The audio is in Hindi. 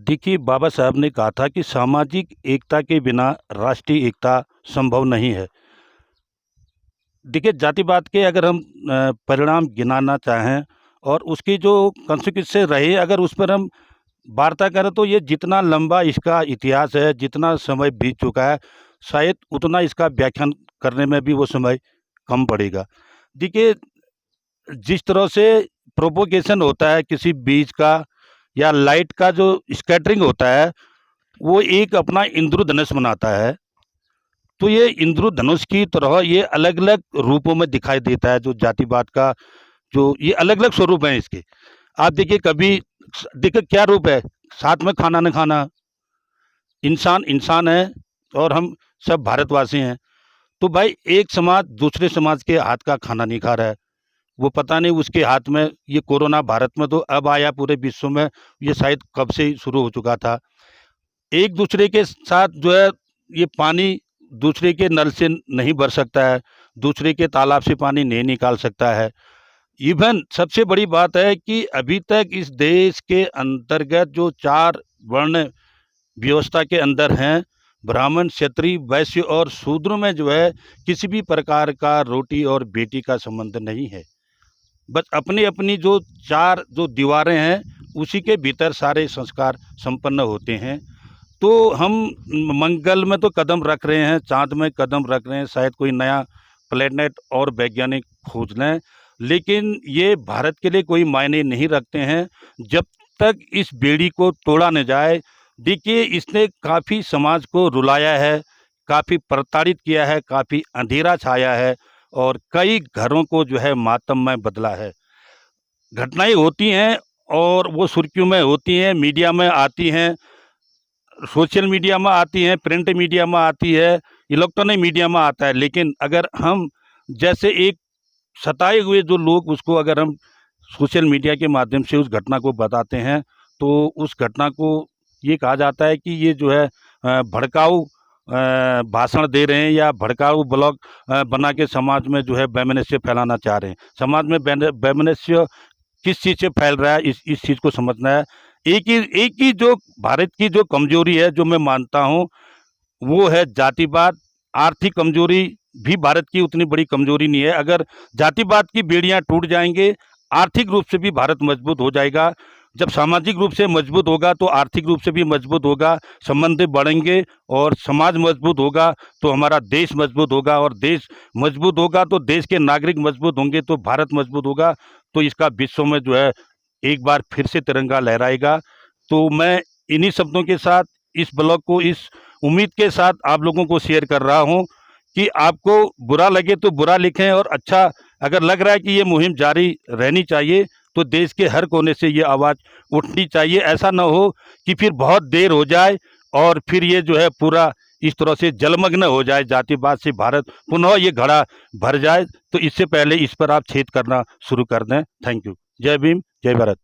देखिए, बाबा साहब ने कहा था कि सामाजिक एकता के बिना राष्ट्रीय एकता संभव नहीं है। देखिए, जातिवाद के अगर हम परिणाम गिनाना चाहें और उसकी जो कॉन्सिक्वेंसेस रहे, अगर उस पर हम वार्ता करें, तो ये जितना लंबा इसका इतिहास है, जितना समय बीत चुका है, शायद उतना इसका व्याख्यान करने में भी वो समय कम पड़ेगा। देखिए, जिस तरह से प्रोपोगेशन होता है किसी बीज का या लाइट का, जो स्कैटरिंग होता है, वो एक अपना इंद्रधनुष बनाता है। तो ये इंद्रधनुष की तरह ये अलग-अलग रूपों में दिखाई देता है, जो जातिवाद का जो ये अलग-अलग स्वरूप हैं इसके। आप देखिए, कभी देखिए क्या रूप है, साथ में खाना न खाना, इंसान इंसान है और हम सब भारतवासी हैं। तो भाई, एक समाज दूसरे समाज के हाथ का खाना नहीं खा रहा है। वो पता नहीं उसके हाथ में ये कोरोना, भारत में तो अब आया, पूरे विश्व में ये शायद कब से ही शुरू हो चुका था। एक दूसरे के साथ जो है, ये पानी दूसरे के नल से नहीं भर सकता है, दूसरे के तालाब से पानी नहीं निकाल सकता है। इवन सबसे बड़ी बात है कि अभी तक इस देश के अंतर्गत जो 4 वर्ण व्यवस्था के अंदर हैं, ब्राह्मण, क्षत्रिय, वैश्य और शूद्र में जो है किसी भी प्रकार का रोटी और बेटी का संबंध नहीं है। बस अपनी-अपनी जो 4 जो दीवारें हैं, उसी के भीतर सारे संस्कार संपन्न होते हैं। तो हम मंगल में तो कदम रख रहे हैं, चाँद में कदम रख रहे हैं, शायद कोई नया प्लैनेट और वैज्ञानिक खोज लें, लेकिन ये भारत के लिए कोई मायने नहीं रखते हैं, जब तक इस बेड़ी को तोड़ा न जाए। देखिए, इसने काफ़ी समाज को रुलाया है, काफ़ी प्रताड़ित किया है, काफ़ी अंधेरा छाया है और कई घरों को जो है मातम में बदला है। घटनाएँ होती हैं और वो सुर्खियों में होती हैं, मीडिया में आती हैं, सोशल मीडिया में आती हैं, प्रिंट मीडिया में आती है, इलेक्ट्रॉनिक मीडिया में आता है। लेकिन अगर हम जैसे एक सताए हुए जो लोग, उसको अगर हम सोशल मीडिया के माध्यम से उस घटना को बताते हैं, तो उस घटना को ये कहा जाता है कि ये जो है भड़काऊ भाषण दे रहे हैं या भड़काऊ ब्लॉग बना के समाज में जो है वैमनस्य फैलाना चाह रहे हैं। समाज में वैमनस्य किस चीज़ से फैल रहा है, इस चीज़ को समझना है। एक ही जो भारत की जो कमज़ोरी है, जो मैं मानता हूँ, वो है जातिवाद। आर्थिक कमज़ोरी भी भारत की उतनी बड़ी कमज़ोरी नहीं है। अगर जातिवाद की बेड़ियाँ टूट जाएँगे, आर्थिक रूप से भी भारत मजबूत हो जाएगा। जब सामाजिक रूप से मजबूत होगा, तो आर्थिक रूप से भी मजबूत होगा, संबंध बढ़ेंगे और समाज मजबूत होगा, तो हमारा देश मजबूत होगा और देश मजबूत होगा, तो देश के नागरिक मजबूत होंगे, तो भारत मजबूत होगा, तो इसका विश्व में जो है एक बार फिर से तिरंगा लहराएगा। तो मैं इन्हीं शब्दों के साथ इस ब्लॉग को इस उम्मीद के साथ आप लोगों को शेयर कर रहा हूँ कि आपको बुरा लगे तो बुरा लिखें, और अच्छा अगर लग रहा है कि ये मुहिम जारी रहनी चाहिए, तो देश के हर कोने से ये आवाज़ उठनी चाहिए। ऐसा ना हो कि फिर बहुत देर हो जाए और फिर ये जो है पूरा इस तरह से जलमग्न हो जाए, जातिवाद से भारत पुनः ये घड़ा भर जाए। तो इससे पहले इस पर आप छेद करना शुरू कर दें। Thank you. जय भीम, जय भारत।